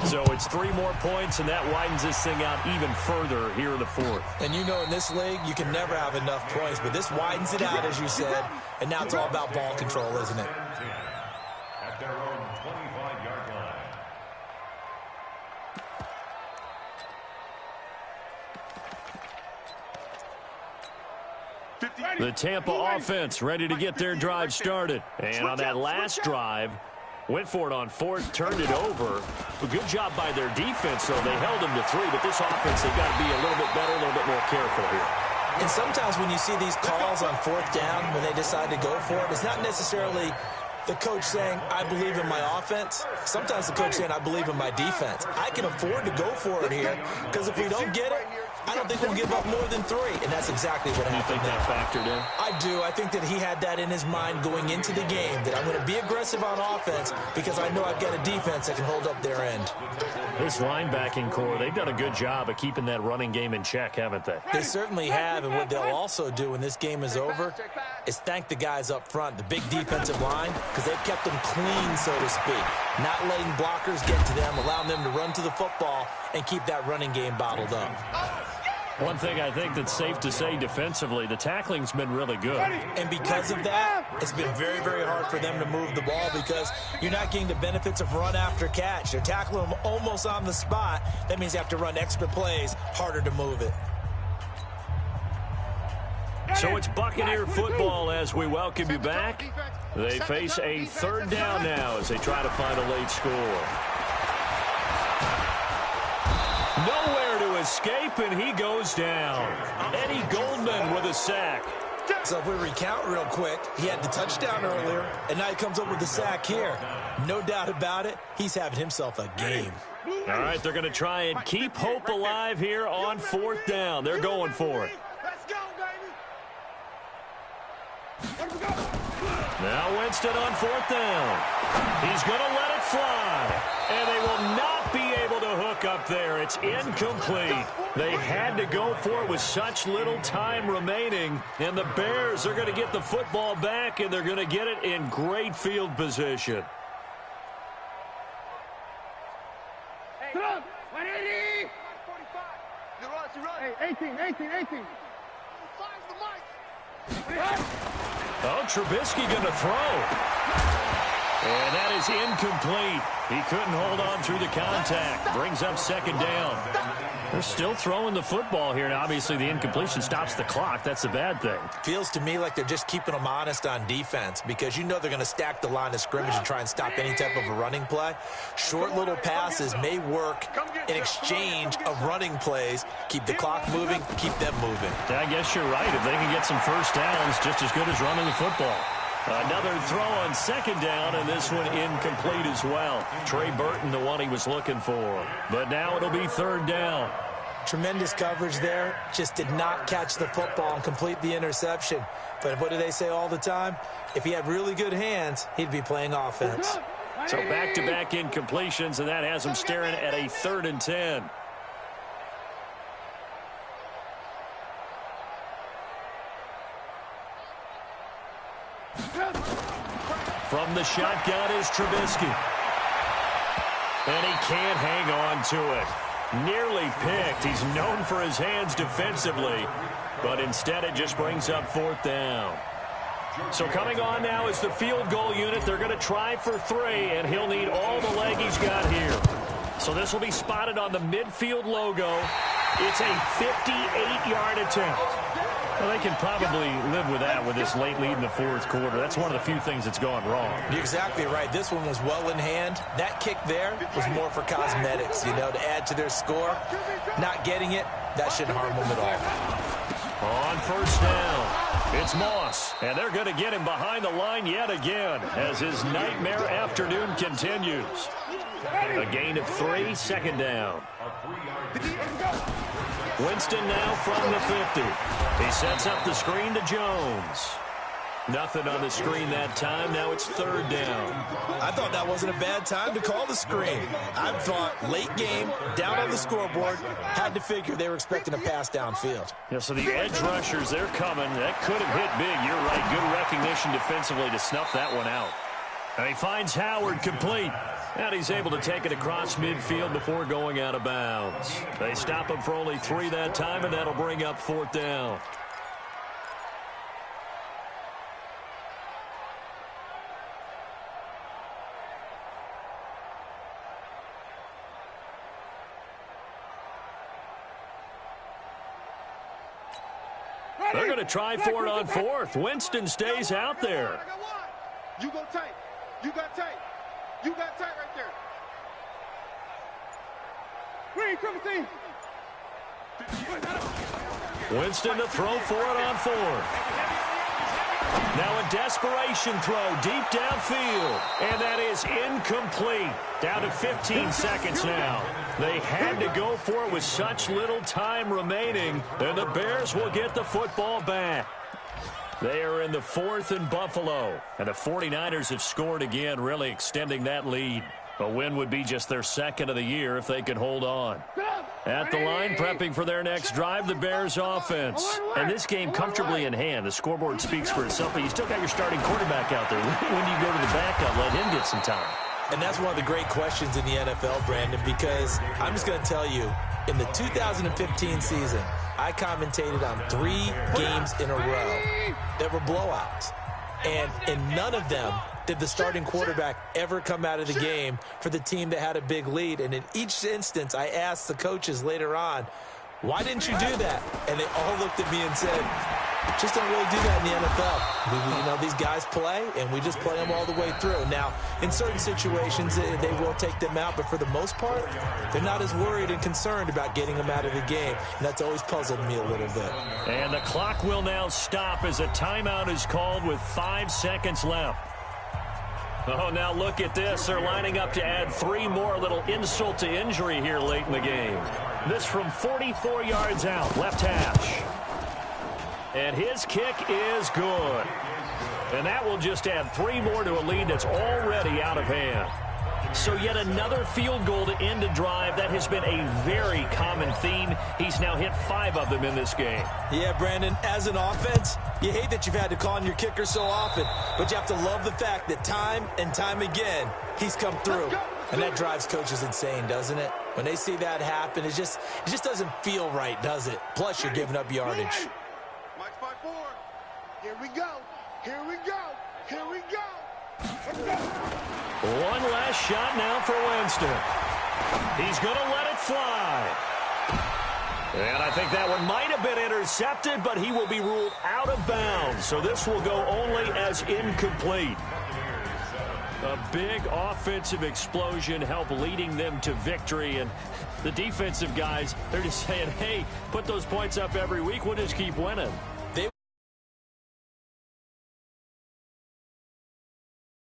Speaker 1: So it's 3 more points, and that widens this thing out even further here in the 4th.
Speaker 3: And you know in this league, you can never have enough points, but this widens it out, as you said, and now it's all about ball control, isn't it?
Speaker 4: At their own 25-yard line.
Speaker 1: The Tampa offense ready to get their drive started. And on that last drive, went for it on 4th, turned it over. A good job by their defense, though. They held them to 3, but this offense, they've got to be a little bit better, a little bit more careful here.
Speaker 3: And sometimes when you see these calls on 4th down, when they decide to go for it, it's not necessarily the coach saying, I believe in my offense. Sometimes the coach saying, I believe in my defense. I can afford to go for it here, because if we don't get it, I don't think we'll give up more than 3, and that's exactly what happened.
Speaker 1: You think that factored in?
Speaker 3: I do. I think that he had that in his mind going into the game, that I'm going to be aggressive on offense because I know I've got a defense that can hold up their end.
Speaker 1: This linebacking core, they've done a good job of keeping that running game in check, haven't they?
Speaker 3: They certainly have, and what they'll also do when this game is over is thank the guys up front, the big defensive line, because they've kept them clean, so to speak, not letting blockers get to them, allowing them to run to the football and keep that running game bottled up.
Speaker 1: One thing I think that's safe to say defensively, the tackling's been really good.
Speaker 3: And because of that, it's been very, very hard for them to move the ball because you're not getting the benefits of run after catch. They're tackling them almost on the spot. That means you have to run extra plays, harder to move it.
Speaker 1: So it's Buccaneer football as we welcome you back. They face a 3rd down now as they try to find a late score. Nowhere to escape, and he goes down. Eddie Goldman with a sack.
Speaker 3: So if we recount real quick, he had the touchdown earlier, and now he comes up with the sack here. No doubt about it, he's having himself a game.
Speaker 1: All right, they're going to try and keep hope alive here on 4th down. They're going for it.
Speaker 2: Let's go, baby.
Speaker 1: Now Winston on 4th down. He's going to let it fly. And they will not be able to hook up there. It's incomplete. They had to go for it with such little time remaining. And the Bears are going to get the football back, and they're going to get it in great field position.
Speaker 2: Hey, 180. 45. You run. Hey, 18.
Speaker 1: Oh, Trubisky going to throw. And that is incomplete. He couldn't hold on through the contact. Brings up 2nd down. They're still throwing the football here. Now, obviously, the incompletion stops the clock. That's a bad thing.
Speaker 3: Feels to me like they're just keeping them honest on defense because you know they're going to stack the line of scrimmage and try and stop any type of a running play. Short little passes may work in exchange of running plays. Keep the clock moving, keep them moving.
Speaker 1: I guess you're right. If they can get some first downs, just as good as running the football. Another throw on 2nd down, and this one incomplete as well. Trey Burton, the one he was looking for. But now it'll be 3rd down.
Speaker 3: Tremendous coverage there. Just did not catch the football and complete the interception. But what do they say all the time? If he had really good hands, he'd be playing offense.
Speaker 1: So back-to-back incompletions, and that has him staring at a 3rd and 10. From the shotgun is Trubisky. And he can't hang on to it. Nearly picked. He's known for his hands defensively, but instead it just brings up 4th down. So coming on now is the field goal unit. They're going to try for 3, and he'll need all the leg he's got here. So this will be spotted on the midfield logo. It's a 58-yard attempt. Well, they can probably live with that with this late lead in the 4th quarter. That's one of the few things that's gone wrong.
Speaker 3: You're exactly right. This one was well in hand. That kick there was more for cosmetics, you know, to add to their score. Not getting it, that shouldn't harm them at all.
Speaker 1: On 1st down, it's Moss. And they're going to get him behind the line yet again as his nightmare afternoon continues. A gain of 3, 2nd down. Winston now from the 50. He sets up the screen to Jones. Nothing on the screen that time. Now it's third down.
Speaker 3: I thought that wasn't a bad time to call the screen. I thought late game, down on the scoreboard, had to figure they were expecting a pass downfield.
Speaker 1: Yeah, so the edge rushers, they're coming. That could have hit big. You're right. Good recognition defensively to snuff that one out. And he finds Howard complete. And he's able to take it across midfield before going out of bounds. They stop him for only 3 that time, and that'll bring up fourth down. They're going to try for it on fourth. Winston stays out there.
Speaker 2: You go tight. You got tight. You got tight right there. Green, come see.
Speaker 1: Winston to throw for it on fourth. Now a desperation throw deep downfield. And that is incomplete. Down to 15 seconds now. They had to go for it with such little time remaining. And the Bears will get the football back. They are in the 4th and Buffalo. And the 49ers have scored again, really extending that lead. A win would be just their 2nd of the year if they could hold on. At the line, prepping for their next drive, the Bears offense. And this game comfortably in hand. The scoreboard speaks for itself, but you still got your starting quarterback out there. When do you go to the backup, let him get some time?
Speaker 3: And that's one of the great questions in the NFL, Brandon, because I'm just going to tell you, in the 2015 season, I commentated on 3 games in a row that were blowouts. And in none of them did the starting quarterback ever come out of the game for the team that had a big lead. And in each instance, I asked the coaches later on, why didn't you do that? And they all looked at me and said, just don't really do that in the NFL. You know, these guys play, and we just play them all the way through. Now, in certain situations, they will take them out, but for the most part, they're not as worried and concerned about getting them out of the game, and that's always puzzled me a little bit.
Speaker 1: And the clock will now stop as a timeout is called with 5 seconds left. Oh, now look at this. They're lining up to add 3 more, a little insult to injury here late in the game. This from 44 yards out, left hash. And his kick is good. And that will just add 3 more to a lead that's already out of hand. So yet another field goal to end a drive. That has been a very common theme. He's now hit 5 of them in this game.
Speaker 3: Yeah, Brandon, as an offense, you hate that you've had to call on your kicker so often, but you have to love the fact that time and time again, he's come through. And that drives coaches insane, doesn't it? When they see that happen, it just doesn't feel right, does it? Plus, you're giving up yardage.
Speaker 2: Here we go. Here we go. Here we go. Let's go.
Speaker 1: One last shot now for Winston. He's going to let it fly. And I think that one might have been intercepted, but he will be ruled out of bounds. So this will go only as incomplete. A big offensive explosion helped leading them to victory. And the defensive guys, they're just saying, hey, put those points up every week. We'll just keep winning.